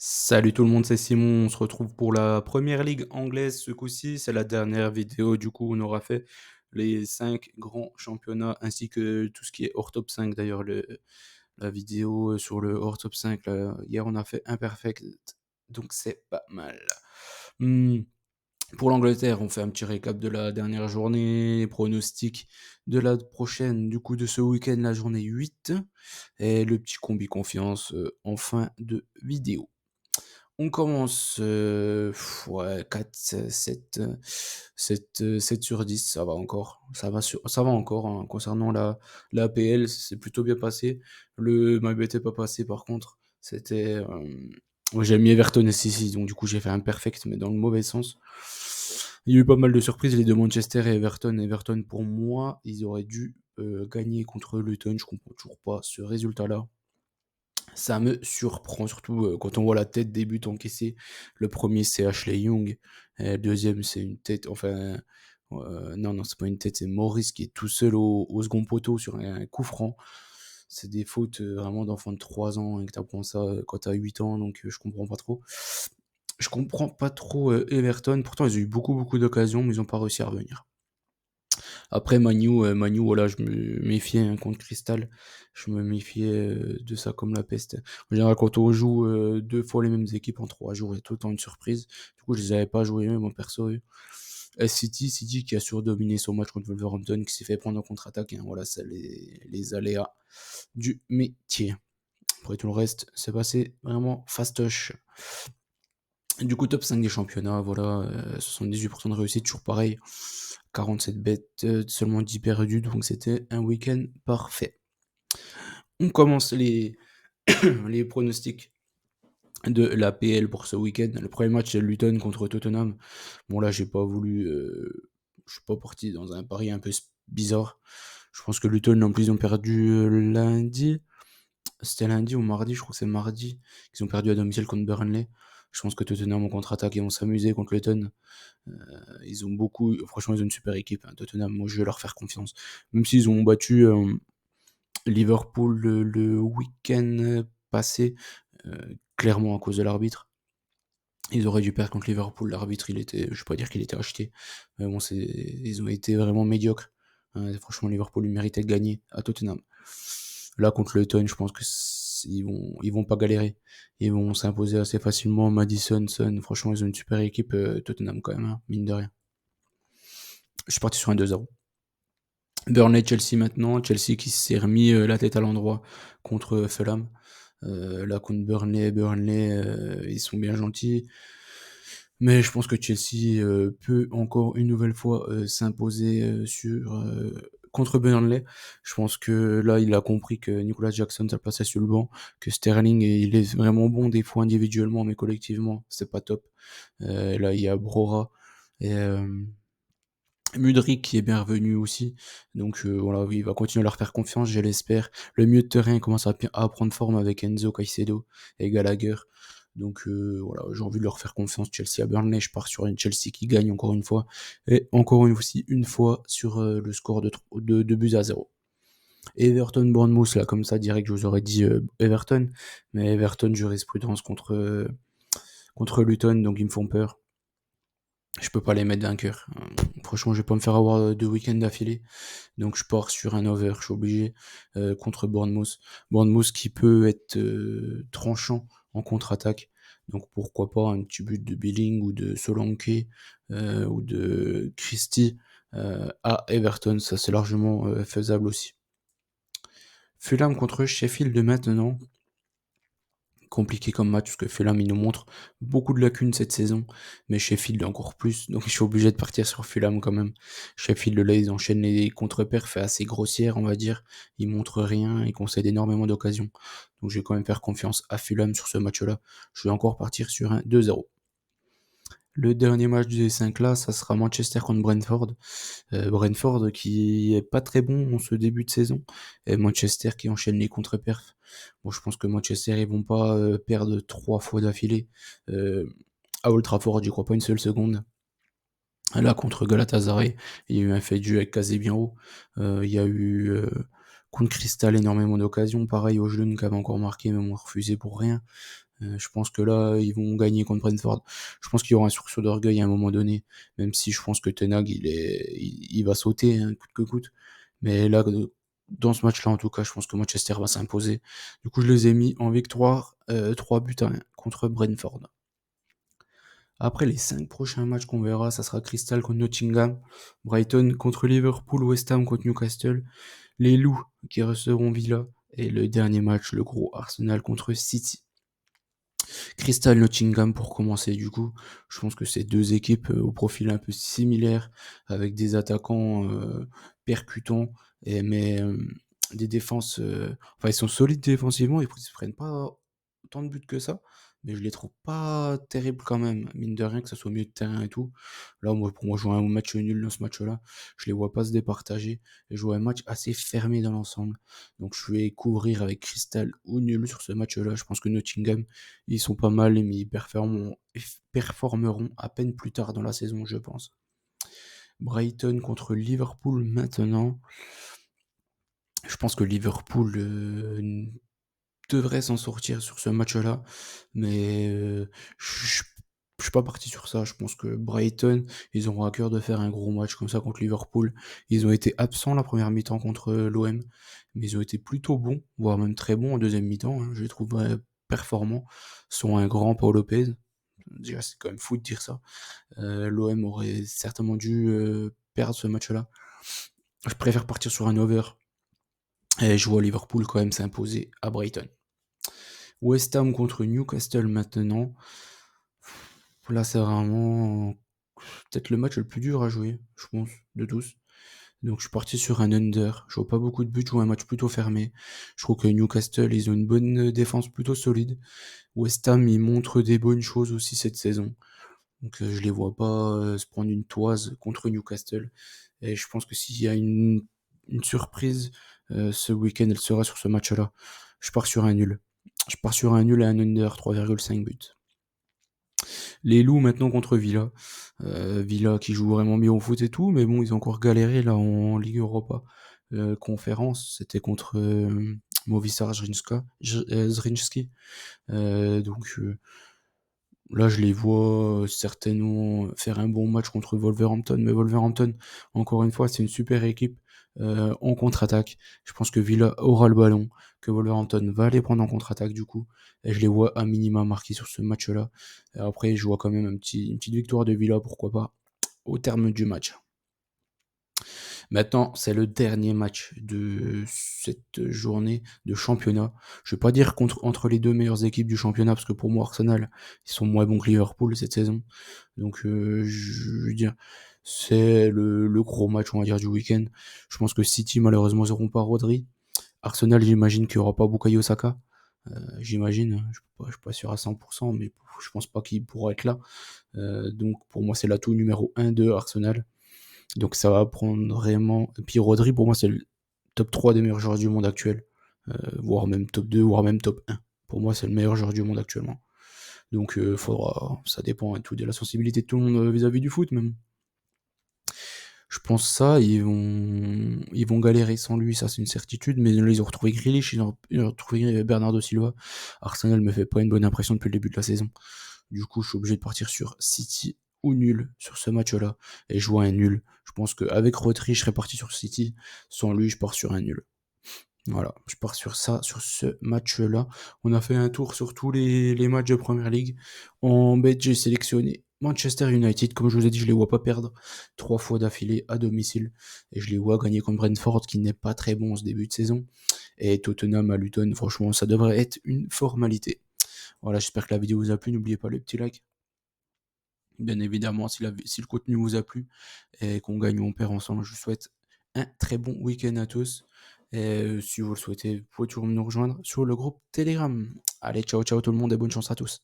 Salut tout le monde, c'est Simon. On se retrouve pour la première ligue anglaise ce coup-ci. C'est la dernière vidéo. Du coup, on aura fait les 5 grands championnats ainsi que tout ce qui est hors top 5. D'ailleurs, la vidéo sur le hors top 5, là, hier, on a fait imperfect. Donc, c'est pas mal. Hmm, Pour l'Angleterre, on fait un petit récap de la dernière journée, pronostic de la prochaine, du coup, de ce week-end, la journée 8. Et le petit combi confiance en fin de vidéo. On commence, ouais 4, 7, 7 sur 10, ça va encore. Ça va encore, hein. Concernant la APL, c'est plutôt bien passé. Le MyBet est pas passé par contre. Ouais, j'ai mis Everton ici, donc du coup j'ai fait un perfect, mais dans le mauvais sens. Il y a eu pas mal de surprises, les deux Manchester et Everton. Everton, pour moi, ils auraient dû gagner contre Luton. Je comprends toujours pas ce résultat-là. Ça me surprend, surtout quand on voit la tête des buts encaissés. Le premier, c'est Ashley Young. Et le deuxième, c'est une tête. Enfin, non, non, c'est pas une tête, c'est Maurice qui est tout seul au second poteau sur un coup franc. C'est des fautes vraiment d'enfants de 3 ans et que t'apprends ça quand t'as 8 ans, donc je comprends pas trop. Je comprends pas trop Everton. Pourtant, ils ont eu beaucoup, beaucoup d'occasions, mais ils ont pas réussi à revenir. Après Manu, voilà, je me méfiais hein, contre Crystal. Je me méfiais de ça comme la peste. En général, quand on joue 2 fois les mêmes équipes en 3 jours, il y a tout le temps une surprise. Du coup, je les avais pas joués, mon perso. City qui a surdominé son match contre Wolverhampton, qui s'est fait prendre en contre-attaque. Hein, voilà, c'est les aléas du métier. Après tout le reste, c'est passé vraiment fastoche. Du coup, top 5 des championnats, voilà, 78% de réussite, toujours pareil. 47 bêtes, seulement 10 perdues, donc c'était un week-end parfait. On commence les pronostics de la PL pour ce week-end. Le premier match, c'est Luton contre Tottenham. Bon, là, j'ai pas voulu. Je suis pas parti dans un pari un peu bizarre. Je pense que Luton, en plus, ils ont perdu lundi. C'était lundi ou mardi, je crois que c'est mardi, qu'ils ont perdu à domicile contre Burnley. Je pense que Tottenham en contre-attaque, ils vont s'amuser contre Luton. Ils ont beaucoup, franchement, ils ont une super équipe. Hein, Tottenham, moi, je vais leur faire confiance. Même s'ils ont battu Liverpool le week-end passé, clairement à cause de l'arbitre. Ils auraient dû perdre contre Liverpool. L'arbitre, je vais pas dire qu'il était acheté, mais bon, ils ont été vraiment médiocres. Hein, franchement, Liverpool, il méritait de gagner à Tottenham. Là, contre le Luton, je pense que ils vont pas galérer. Ils vont s'imposer assez facilement. Madison, Son, franchement, ils ont une super équipe, Tottenham quand même, hein, mine de rien. Je suis parti sur un 2-0. Burnley-Chelsea maintenant. Chelsea qui s'est remis la tête à l'endroit contre Fulham. Là, contre Burnley, ils sont bien gentils. Mais je pense que Chelsea peut encore une nouvelle fois s'imposer contre Burnley. Je pense que là, il a compris que Nicolas Jackson s'est placé sur le banc, que Sterling, il est vraiment bon des fois individuellement, mais collectivement, c'est pas top. Là, il y a Brora et Mudryk qui est bien revenu aussi. Donc voilà, oui, il va continuer à leur faire confiance, je l'espère. Le milieu de terrain commence à prendre forme avec Enzo Caicedo et Gallagher. Donc voilà, j'ai envie de leur faire confiance. Chelsea à Burnley, je pars sur une Chelsea qui gagne encore une fois. Et encore une fois sur le score de 2 buts à 0. Everton Bournemouth, là, comme ça, direct, je vous aurais dit Everton. Mais Everton, jurisprudence contre Luton, donc ils me font peur. Je peux pas les mettre vainqueurs. Franchement, je vais pas me faire avoir 2 week-ends d'affilée. Donc je pars sur un over, je suis obligé, contre Bournemouth. Bournemouth qui peut être tranchant en contre-attaque. Donc pourquoi pas un petit but de Billing ou de Solanke ou de Christie à Everton. Ça c'est largement faisable aussi. Fulham contre Sheffield de maintenant. Compliqué comme match parce que Fulham il nous montre beaucoup de lacunes cette saison, mais Sheffield encore plus, donc je suis obligé de partir sur Fulham quand même. Sheffield là ils enchaînent les contre-perfs assez grossières on va dire, ils montrent rien, ils concèdent énormément d'occasions, donc je vais quand même faire confiance à Fulham sur ce match-là. Je vais encore partir sur un 2-0. Le dernier match du 5 là, ça sera Manchester contre Brentford. Brentford qui est pas très bon en ce début de saison, et Manchester qui enchaîne les contre-perfs. Bon, je pense que Manchester ils vont pas perdre 3 fois d'affilée. À Old Trafford, j'y crois pas une seule seconde. Là, contre Galatasaray, il y a eu un fait de jeu avec Casemiro. Il y a eu contre Crystal énormément d'occasions. Pareil, Ojlund qui avait encore marqué, mais on refusé pour rien. Je pense que là, ils vont gagner contre Brentford. Je pense qu'il y aura un sursaut d'orgueil à un moment donné, même si je pense que Ten Hag, il va sauter, hein, coûte que coûte. Mais là, dans ce match-là, en tout cas, je pense que Manchester va s'imposer. Du coup, je les ai mis en victoire, 3 buts à 1 contre Brentford. Après, les 5 prochains matchs qu'on verra, ça sera Crystal contre Nottingham, Brighton contre Liverpool, West Ham contre Newcastle, les Loups qui recevront Villa, et le dernier match, le gros Arsenal contre City. Crystal Nottingham pour commencer du coup. Je pense que c'est deux équipes au profil un peu similaire, avec des attaquants percutants, mais des défenses. Enfin, ils sont solides défensivement, ils ne se prennent pas autant de buts que ça, mais je les trouve pas terribles quand même, mine de rien, que ça soit au milieu de terrain et tout. Là, moi, pour moi, jouer un match nul dans ce match-là, je les vois pas se départager, et jouer un match assez fermé dans l'ensemble. Donc je vais couvrir avec Crystal ou nul sur ce match-là. Je pense que Nottingham, ils sont pas mal, mais ils performeront à peine plus tard dans la saison, je pense. Brighton contre Liverpool maintenant. Je pense que Liverpool devrait s'en sortir sur ce match-là, mais je je suis pas parti sur ça. Je pense que Brighton, ils auront à cœur de faire un gros match comme ça contre Liverpool. Ils ont été absents la première mi-temps contre l'OM, mais ils ont été plutôt bons, voire même très bons en deuxième mi-temps, hein. Je les trouve performants, sont un grand Paul Lopez. Déjà, c'est quand même fou de dire ça. L'OM aurait certainement dû perdre ce match-là. Je préfère partir sur un over. Et je vois Liverpool quand même s'imposer à Brighton. West Ham contre Newcastle maintenant. Là, c'est vraiment peut-être le match le plus dur à jouer, je pense, de tous. Donc je suis parti sur un under. Je vois pas beaucoup de buts, je vois un match plutôt fermé. Je trouve que Newcastle, ils ont une bonne défense plutôt solide. West Ham, ils montrent des bonnes choses aussi cette saison. Donc je les vois pas se prendre une toise contre Newcastle. Et je pense que s'il y a une surprise ce week-end, elle sera sur ce match-là. Je pars sur un nul. Je pars sur un nul et un under 3,5 buts. Les Loups maintenant contre Villa. Villa qui joue vraiment bien au foot et tout, mais bon, ils ont encore galéré là en Ligue Europa. Conférence, c'était contre Movistar Zrinjski. Donc là, je les vois certainement faire un bon match contre Wolverhampton. Mais Wolverhampton, encore une fois, c'est une super équipe en contre-attaque. Je pense que Villa aura le ballon, que Wolverhampton va les prendre en contre-attaque du coup. Et je les vois à minima marqués sur ce match-là. Et après, je vois quand même une petite victoire de Villa, pourquoi pas, au terme du match. Maintenant, c'est le dernier match de cette journée de championnat. Je vais pas dire entre les deux meilleures équipes du championnat, parce que pour moi, Arsenal, ils sont moins bons que Liverpool cette saison. Donc, je veux dire, c'est le gros match, on va dire, du week-end. Je pense que City, malheureusement, ils n'auront pas Rodri. Arsenal, j'imagine qu'il n'y aura pas Bukayo Saka. J'imagine, hein. Je suis pas sûr à 100%, mais je pense pas qu'il pourra être là. Donc, pour moi, c'est l'atout numéro 1 de Arsenal. Donc ça va prendre vraiment. Et puis Rodri, pour moi, c'est le top 3 des meilleurs joueurs du monde actuel. Voire même top 2, voire même top 1. Pour moi, c'est le meilleur joueur du monde actuellement. Donc faudra. Ça dépend tout de la sensibilité de tout le monde vis-à-vis du foot même. Je pense ça, ils vont galérer sans lui, ça c'est une certitude, mais là ils ont retrouvé Grealish, ils ont retrouvé Bernardo Silva. Arsenal me fait pas une bonne impression depuis le début de la saison. Du coup, je suis obligé de partir sur City ou nul sur ce match-là. Et je vois un nul. Je pense qu'avec Rodri, je serais parti sur City. Sans lui, je pars sur un nul. Voilà, je pars sur ça, sur ce match-là. On a fait un tour sur tous les matchs de Première Ligue. En bête, j'ai sélectionné Manchester United. Comme je vous ai dit, je les vois pas perdre 3 fois d'affilée à domicile. Et je les vois gagner contre Brentford, qui n'est pas très bon en ce début de saison. Et Tottenham à Luton, franchement, ça devrait être une formalité. Voilà, j'espère que la vidéo vous a plu. N'oubliez pas le petit like. Bien évidemment, si le contenu vous a plu et qu'on gagne ou on perd ensemble, je vous souhaite un très bon week-end à tous. Et si vous le souhaitez, vous pouvez toujours nous rejoindre sur le groupe Telegram. Allez, ciao ciao tout le monde et bonne chance à tous.